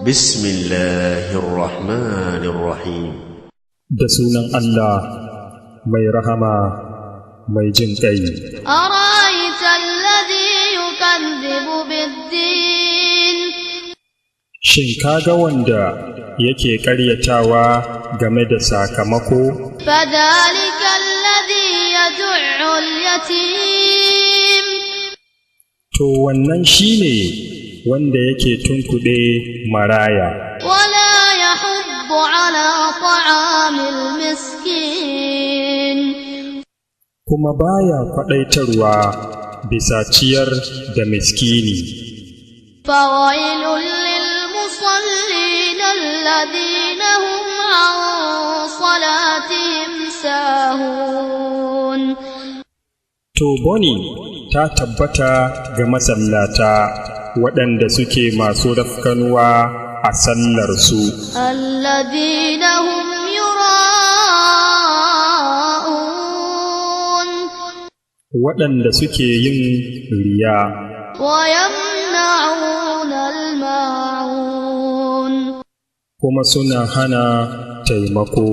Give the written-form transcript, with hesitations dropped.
بسم الله الرحمن الرحيم da sunan Allah mai rahama mai jin ƙai. أرأيت الذي يكذب بالدين Shin kaga wanda yake ƙaryatawa game da sakamako? فذلك الذي يدع اليتيم To wannan shine wanda yake tunkuɗe maraya, ولا يحض على طعام المسكين kuma baya kwaɗaitarwa bisa ciyar da miskini. فويل للمصلين الذين هم عن صلاتهم ساهون To boni ta tabbata ga masallata waɗanda suke masu rafkanuwa a sallarsu, الذين هم يراءون waɗanda suke yin riya, ويمنعون الماعون kuma suna hana taimako.